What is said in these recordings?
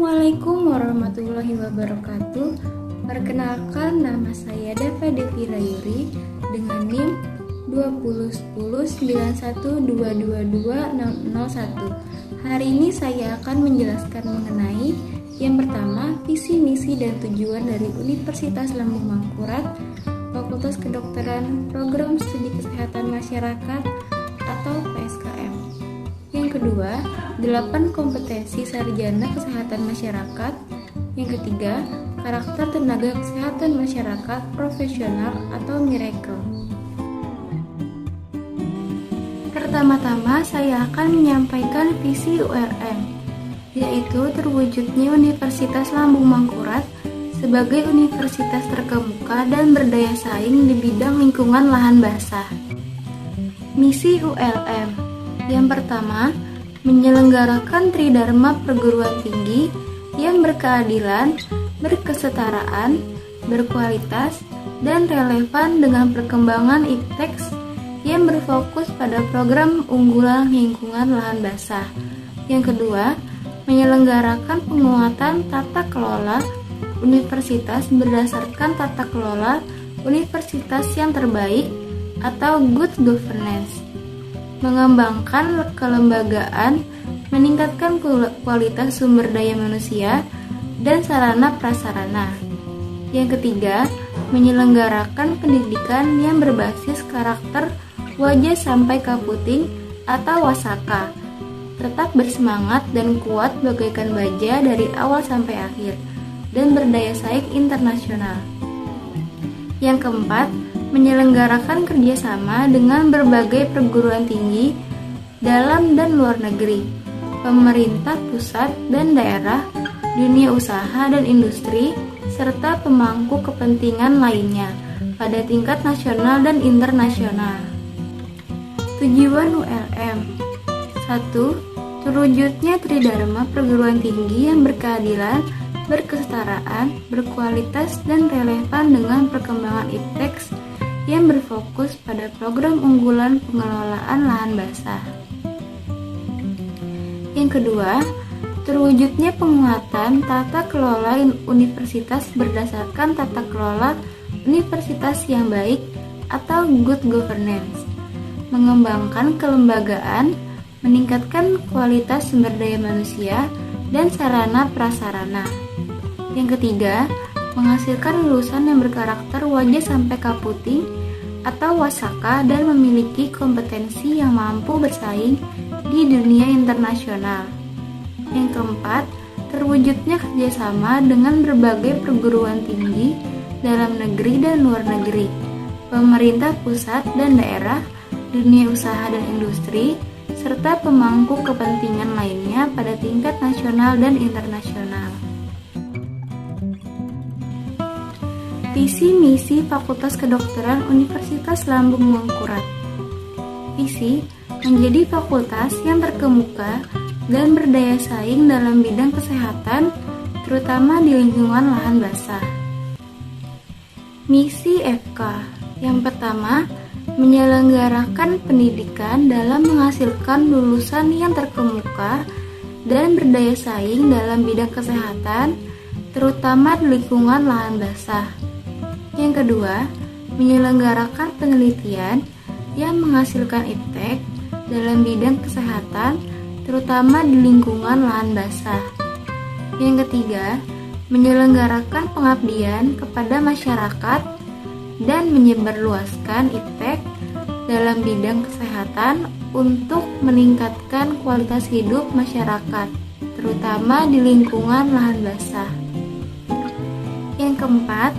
Assalamualaikum warahmatullahi wabarakatuh. Perkenalkan, nama saya Dava Devi Rayuri dengan NIM 201091222601. Hari ini saya akan menjelaskan mengenai yang pertama, visi, misi, dan tujuan dari Universitas Lambung Mangkurat, Fakultas Kedokteran, Program Studi Kesehatan Masyarakat atau PSKM. Yang kedua, 8 kompetensi sarjana kesehatan masyarakat. Yang ketiga, karakter tenaga kesehatan masyarakat profesional atau miracle. Pertama-tama saya akan menyampaikan visi ULM, yaitu terwujudnya Universitas Lambung Mangkurat sebagai universitas terkemuka dan berdaya saing di bidang lingkungan lahan basah. Misi ULM yang pertama, menyelenggarakan tridharma perguruan tinggi yang berkeadilan, berkesetaraan, berkualitas, dan relevan dengan perkembangan IPTEX yang berfokus pada program unggulan lingkungan lahan basah. Yang kedua, menyelenggarakan penguatan tata kelola universitas berdasarkan tata kelola universitas yang terbaik atau good governance. Mengembangkan kelembagaan, meningkatkan kualitas sumber daya manusia dan sarana prasarana. Yang ketiga, menyelenggarakan pendidikan yang berbasis karakter wajah sampai kaputing atau wasaka, tetap bersemangat dan kuat bagaikan baja dari awal sampai akhir, dan berdaya saing internasional. Yang keempat, menyelenggarakan kerjasama dengan berbagai perguruan tinggi dalam dan luar negeri, pemerintah pusat dan daerah, dunia usaha dan industri, serta pemangku kepentingan lainnya pada tingkat nasional dan internasional. Tujuan ULM 1. Terwujudnya tridharma perguruan tinggi yang berkeadilan, berkesetaraan, berkualitas, dan relevan dengan perkembangan IPTEX yang berfokus pada program unggulan pengelolaan lahan basah. Yang kedua, terwujudnya penguatan tata kelola universitas berdasarkan tata kelola universitas yang baik atau good governance, mengembangkan kelembagaan, meningkatkan kualitas sumber daya manusia dan sarana prasarana. Yang ketiga, menghasilkan lulusan yang berkarakter wajah sampai kaputing atau wasaka dan memiliki kompetensi yang mampu bersaing di dunia internasional. Yang keempat, terwujudnya kerjasama dengan berbagai perguruan tinggi dalam negeri dan luar negeri, pemerintah pusat dan daerah, dunia usaha dan industri, serta pemangku kepentingan lainnya pada tingkat nasional dan internasional. Visi misi Fakultas Kedokteran Universitas Lambung Mangkurat. Visi menjadi fakultas yang terkemuka dan berdaya saing dalam bidang kesehatan, terutama di lingkungan lahan basah. Misi FK yang pertama, menyelenggarakan pendidikan dalam menghasilkan lulusan yang terkemuka dan berdaya saing dalam bidang kesehatan, terutama di lingkungan lahan basah. Yang kedua, menyelenggarakan penelitian yang menghasilkan IPTEK dalam bidang kesehatan, terutama di lingkungan lahan basah. Yang ketiga, menyelenggarakan pengabdian kepada masyarakat dan menyebarluaskan IPTEK dalam bidang kesehatan untuk meningkatkan kualitas hidup masyarakat, terutama di lingkungan lahan basah. Yang keempat,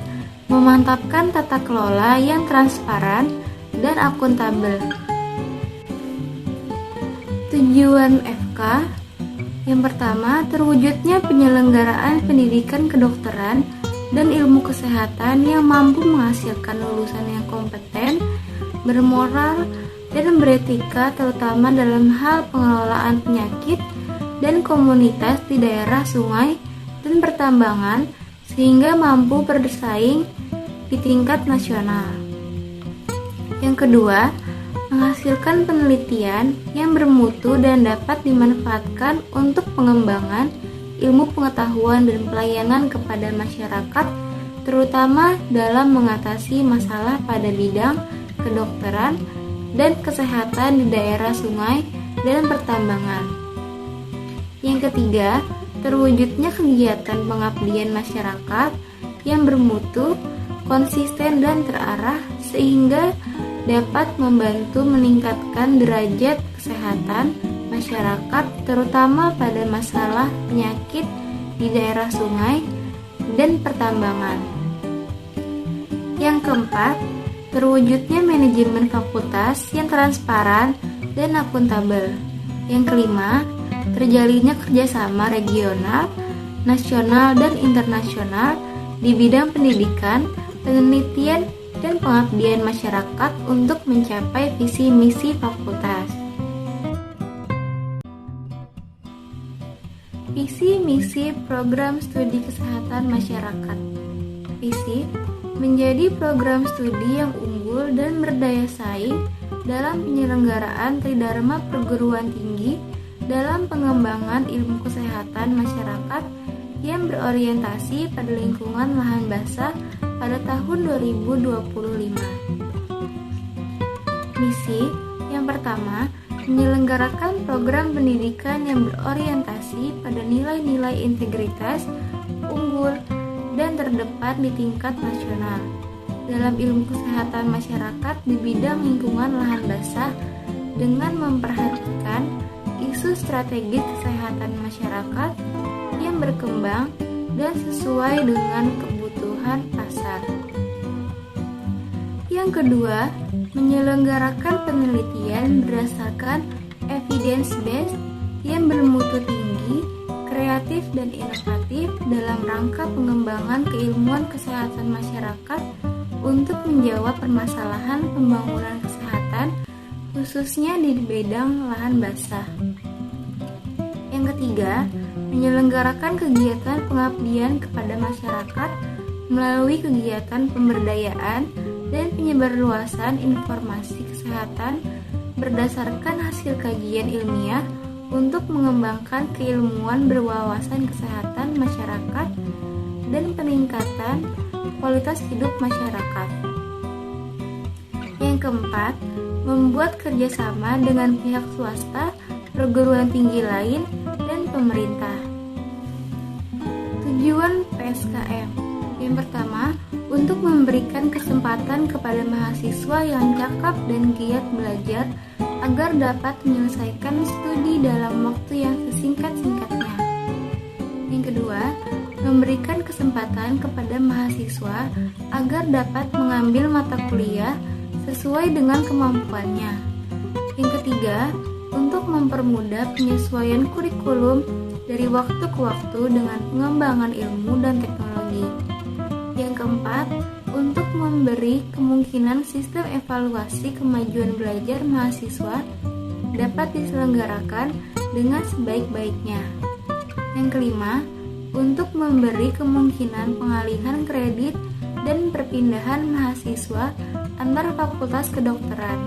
memantapkan tata kelola yang transparan dan akuntabel. Tujuan FK yang pertama, terwujudnya penyelenggaraan pendidikan kedokteran dan ilmu kesehatan yang mampu menghasilkan lulusan yang kompeten, bermoral, dan beretika terutama dalam hal pengelolaan penyakit dan komunitas di daerah sungai dan pertambangan sehingga mampu bersaing di tingkat nasional. Yang kedua, menghasilkan penelitian yang bermutu dan dapat dimanfaatkan untuk pengembangan ilmu pengetahuan dan pelayanan kepada masyarakat, terutama dalam mengatasi masalah pada bidang kedokteran dan kesehatan di daerah sungai dan pertambangan. Yang ketiga, terwujudnya kegiatan pengabdian masyarakat yang bermutu, konsisten dan terarah sehingga dapat membantu meningkatkan derajat kesehatan masyarakat terutama pada masalah penyakit di daerah sungai dan pertambangan. Yang keempat, terwujudnya manajemen fakultas yang transparan dan akuntabel. Yang kelima, terjalinnya kerjasama regional, nasional, dan internasional di bidang pendidikan, penelitian, dan pengabdian masyarakat untuk mencapai visi misi fakultas. Visi misi program studi kesehatan masyarakat. Visi menjadi program studi yang unggul dan berdaya saing dalam penyelenggaraan tridharma perguruan tinggi dalam pengembangan ilmu kesehatan masyarakat yang berorientasi pada lingkungan lahan basah pada tahun 2025. Misi yang pertama, menyelenggarakan program pendidikan yang berorientasi pada nilai-nilai integritas, unggul, dan terdepan di tingkat nasional dalam ilmu kesehatan masyarakat di bidang lingkungan lahan basah dengan memperhatikan isu strategis kesehatan masyarakat yang berkembang dan sesuai dengan kebutuhan pasar. Yang kedua, menyelenggarakan penelitian berdasarkan evidence based yang bermutu tinggi, kreatif dan inovatif dalam rangka pengembangan keilmuan kesehatan masyarakat untuk menjawab permasalahan pembangunan kesehatan khususnya di bidang lahan basah. Yang ketiga, menyelenggarakan kegiatan pengabdian kepada masyarakat melalui kegiatan pemberdayaan dan penyebarluasan informasi kesehatan berdasarkan hasil kajian ilmiah untuk mengembangkan keilmuan berwawasan kesehatan masyarakat dan peningkatan kualitas hidup masyarakat. Yang keempat, membuat kerjasama dengan pihak swasta, perguruan tinggi lain, dan pemerintah. Tujuan PSKM yang pertama, untuk memberikan kesempatan kepada mahasiswa yang cakap dan giat belajar agar dapat menyelesaikan studi dalam waktu yang sesingkat-singkatnya. Yang kedua, memberikan kesempatan kepada mahasiswa agar dapat mengambil mata kuliah sesuai dengan kemampuannya. Yang ketiga, untuk mempermudah penyesuaian kurikulum dari waktu ke waktu dengan pengembangan ilmu dan teknologi. Yang keempat, untuk memberi kemungkinan sistem evaluasi kemajuan belajar mahasiswa dapat diselenggarakan dengan sebaik-baiknya. Yang kelima, untuk memberi kemungkinan pengalihan kredit dan perpindahan mahasiswa antar fakultas kedokteran.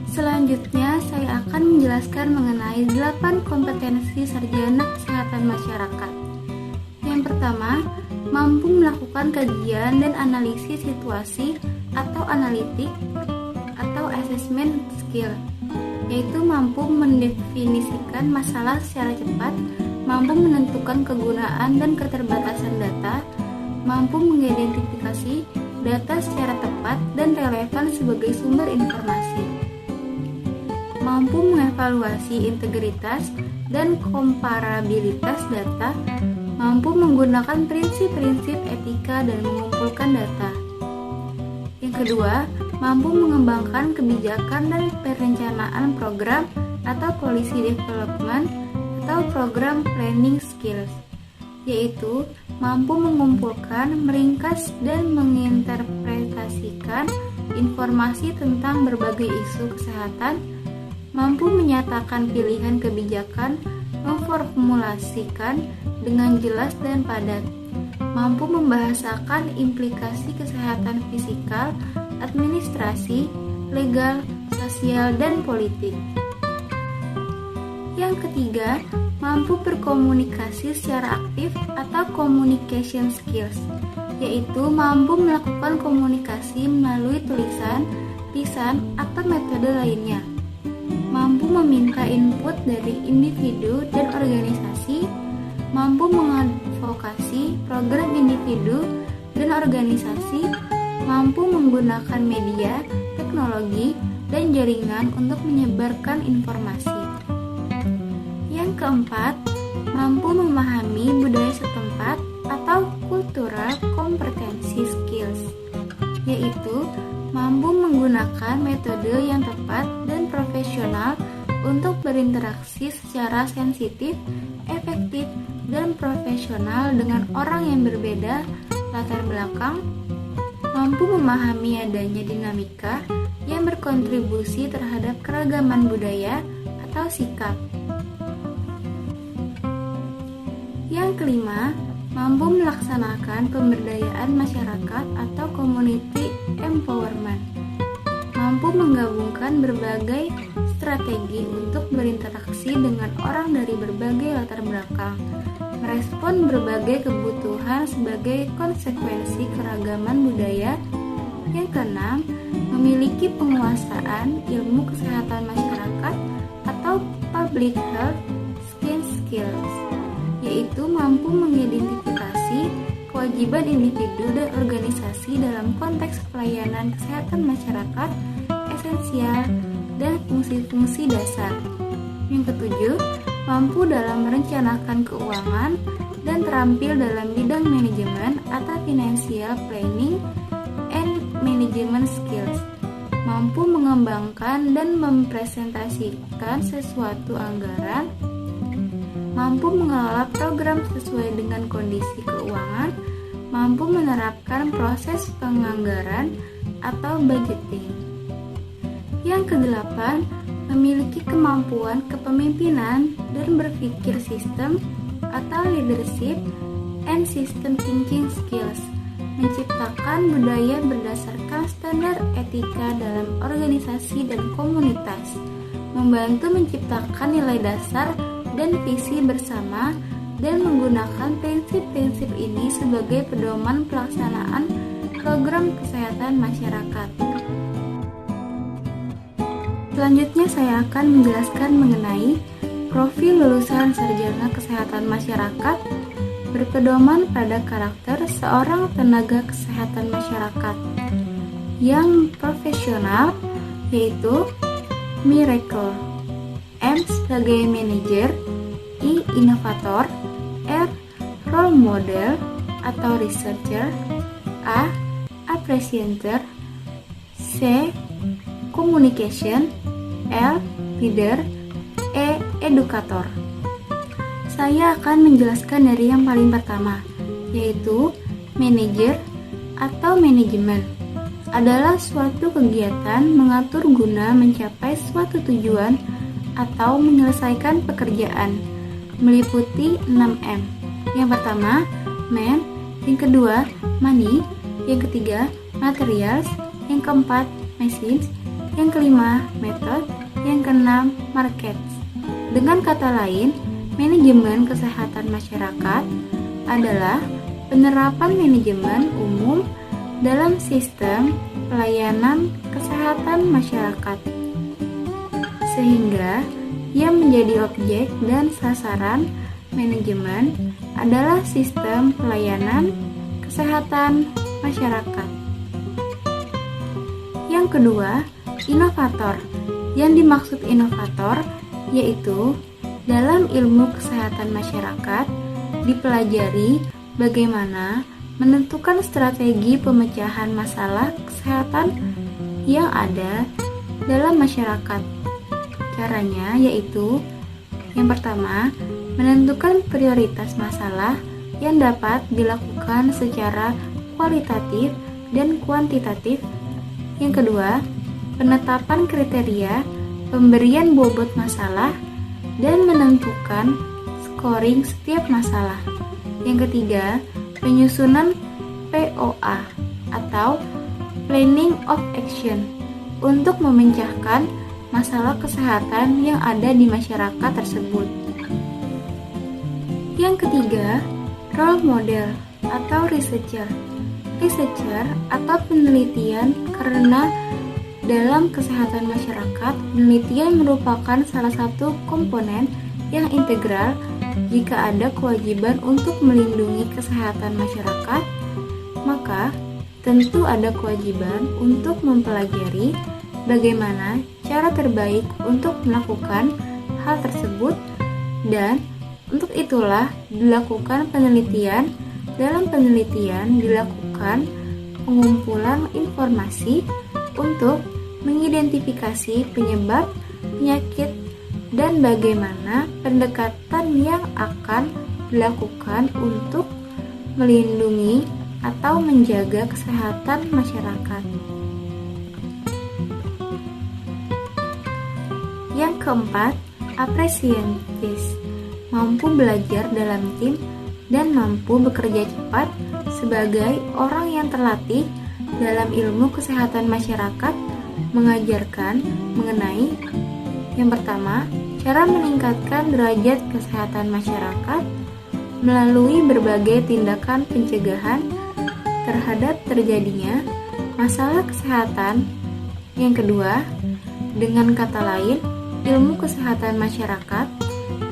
Selanjutnya, saya akan menjelaskan mengenai 8 kompetensi sarjana kesehatan masyarakat. Yang pertama, mampu melakukan kajian dan analisis situasi atau analitik atau assessment skill, yaitu mampu mendefinisikan masalah secara cepat, mampu menentukan kegunaan dan keterbatasan data, mampu mengidentifikasi data secara tepat dan relevan sebagai sumber informasi, mampu mengevaluasi integritas dan komparabilitas data, mampu menggunakan prinsip-prinsip etika dan mengumpulkan data. Yang kedua, mampu mengembangkan kebijakan dan perencanaan program atau policy development atau program planning skills, yaitu mampu mengumpulkan, meringkas, dan menginterpretasikan informasi tentang berbagai isu kesehatan, mampu menyatakan pilihan kebijakan, memformulasikan dengan jelas dan padat, mampu membahasakan implikasi kesehatan fisikal, administrasi, legal, sosial, dan politik. Yang ketiga, mampu berkomunikasi secara aktif atau communication skills, yaitu mampu melakukan komunikasi melalui tulisan, lisan, atau metode lainnya. Mampu meminta input dari individu dan organisasi, mampu mengadvokasi program individu dan organisasi, mampu menggunakan media, teknologi, dan jaringan untuk menyebarkan informasi. Yang keempat, mampu memahami budaya setempat atau cultural competency skills, yaitu mampu menggunakan metode yang tepat dan profesional untuk berinteraksi secara sensitif, efektif, dan profesional dengan orang yang berbeda latar belakang, mampu memahami adanya dinamika yang berkontribusi terhadap keragaman budaya atau sikap. Yang kelima, mampu melaksanakan pemberdayaan masyarakat atau community empowerment. Mampu menggabungkan berbagai strategi untuk berinteraksi dengan orang dari berbagai latar belakang, merespon berbagai kebutuhan sebagai konsekuensi keragaman budaya. Yang keenam, memiliki penguasaan ilmu kesehatan masyarakat atau public health skills, yaitu mampu mengidentifikasi kewajiban individu dan organisasi dalam konteks pelayanan kesehatan masyarakat esensial dan fungsi-fungsi dasar. Yang ketujuh, mampu dalam merencanakan keuangan dan terampil dalam bidang manajemen atau financial planning and management skills. Mampu mengembangkan dan mempresentasikan sesuatu anggaran, mampu mengelola program sesuai dengan kondisi keuangan, mampu menerapkan proses penganggaran atau budgeting. Yang kedelapan, memiliki kemampuan kepemimpinan dan berpikir sistem atau leadership and system thinking skills, menciptakan budaya berdasarkan standar etika dalam organisasi dan komunitas, membantu menciptakan nilai dasar dan visi bersama, dan menggunakan prinsip-prinsip ini sebagai pedoman pelaksanaan program kesehatan masyarakat. Selanjutnya saya akan menjelaskan mengenai profil lulusan sarjana kesehatan masyarakat berpedoman pada karakter seorang tenaga kesehatan masyarakat yang profesional, yaitu Miracle. M sebagai manajer, I inovator, R role model atau researcher, A appreciator, C communication, L leader, E edukator. Saya akan menjelaskan dari yang paling pertama, yaitu manajer atau manajemen adalah suatu kegiatan mengatur guna mencapai suatu tujuan atau menyelesaikan pekerjaan, meliputi 6M. Yang pertama, man. Yang kedua, money. Yang ketiga, materials. Yang keempat, machines. Yang kelima, method. Yang keenam, markets. Dengan kata lain, manajemen kesehatan masyarakat adalah penerapan manajemen umum dalam sistem pelayanan kesehatan masyarakat, sehingga yang menjadi objek dan sasaran manajemen adalah sistem pelayanan kesehatan masyarakat. Yang kedua, inovator. Yang dimaksud inovator yaitu dalam ilmu kesehatan masyarakat dipelajari bagaimana menentukan strategi pemecahan masalah kesehatan yang ada dalam masyarakat. Caranya yaitu yang pertama, menentukan prioritas masalah yang dapat dilakukan secara kualitatif dan kuantitatif. Yang kedua, penetapan kriteria pemberian bobot masalah dan menentukan scoring setiap masalah. Yang ketiga, penyusunan POA atau Planning of Action untuk memecahkan masalah kesehatan yang ada di masyarakat tersebut. Yang ketiga, role model atau researcher. Researcher atau penelitian, karena dalam kesehatan masyarakat, penelitian merupakan salah satu komponen yang integral. Jika ada kewajiban untuk melindungi kesehatan masyarakat, maka tentu ada kewajiban untuk mempelajari bagaimana cara terbaik untuk melakukan hal tersebut, dan untuk itulah dilakukan penelitian. Dalam penelitian dilakukan pengumpulan informasi untuk mengidentifikasi penyebab penyakit dan bagaimana pendekatan yang akan dilakukan untuk melindungi atau menjaga kesehatan masyarakat. Yang keempat, apresiatif, mampu belajar dalam tim dan mampu bekerja cepat sebagai orang yang terlatih dalam ilmu kesehatan masyarakat, mengajarkan mengenai yang pertama, cara meningkatkan derajat kesehatan masyarakat melalui berbagai tindakan pencegahan terhadap terjadinya masalah kesehatan. Yang kedua, dengan kata lain, ilmu kesehatan masyarakat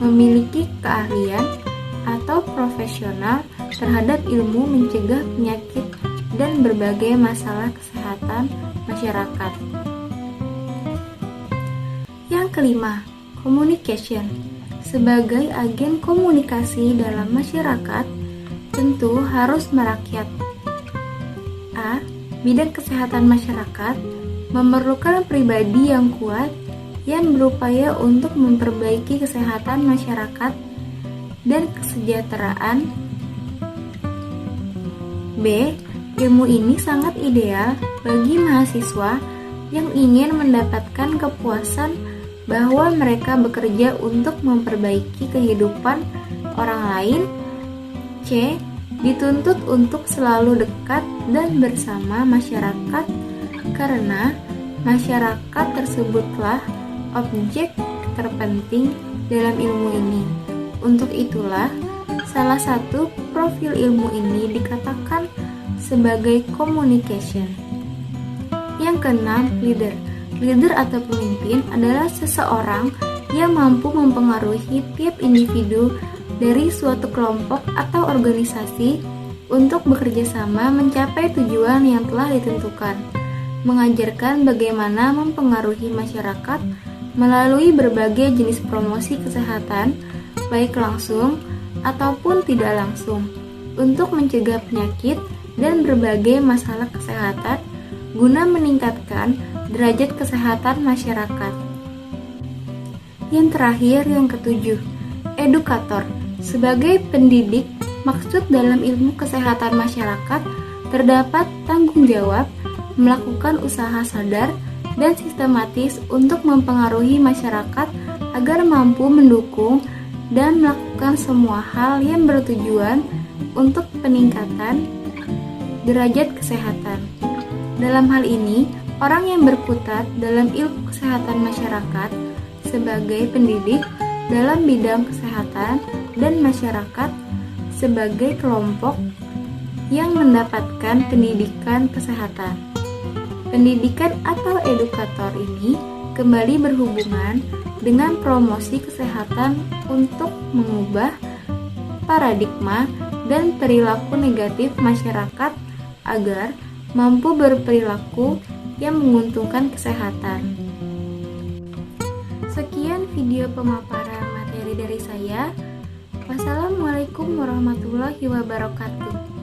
memiliki keahlian atau profesional terhadap ilmu mencegah penyakit dan berbagai masalah kesehatan masyarakat. Yang kelima, communication. Sebagai agen komunikasi dalam masyarakat, tentu harus merakyat. A. Bidang kesehatan masyarakat memerlukan pribadi yang kuat yang berupaya untuk memperbaiki kesehatan masyarakat dan kesejahteraan. B. Ilmu ini sangat ideal bagi mahasiswa yang ingin mendapatkan kepuasan bahwa mereka bekerja untuk memperbaiki kehidupan orang lain. C. Dituntut untuk selalu dekat dan bersama masyarakat karena masyarakat tersebutlah objek terpenting dalam ilmu ini. Untuk itulah, salah satu profil ilmu ini dikatakan sebagai communication. Yang keenam, leader. Leader atau pemimpin adalah seseorang yang mampu mempengaruhi tiap individu dari suatu kelompok atau organisasi untuk bekerja sama mencapai tujuan yang telah ditentukan. Mengajarkan bagaimana mempengaruhi masyarakat melalui berbagai jenis promosi kesehatan, baik langsung ataupun tidak langsung, untuk mencegah penyakit dan berbagai masalah kesehatan guna meningkatkan derajat kesehatan masyarakat. Yang terakhir, yang ketujuh, edukator. Sebagai pendidik, maksud dalam ilmu kesehatan masyarakat terdapat tanggung jawab melakukan usaha sadar dan sistematis untuk mempengaruhi masyarakat agar mampu mendukung dan melakukan semua hal yang bertujuan untuk peningkatan derajat kesehatan. Dalam hal ini, orang yang berkutat dalam ilmu kesehatan masyarakat sebagai pendidik dalam bidang kesehatan dan masyarakat sebagai kelompok yang mendapatkan pendidikan kesehatan. Pendidikan atau edukator ini kembali berhubungan dengan promosi kesehatan untuk mengubah paradigma dan perilaku negatif masyarakat agar mampu berperilaku yang menguntungkan kesehatan. Sekian video pemaparan materi dari saya. Wassalamualaikum warahmatullahi wabarakatuh.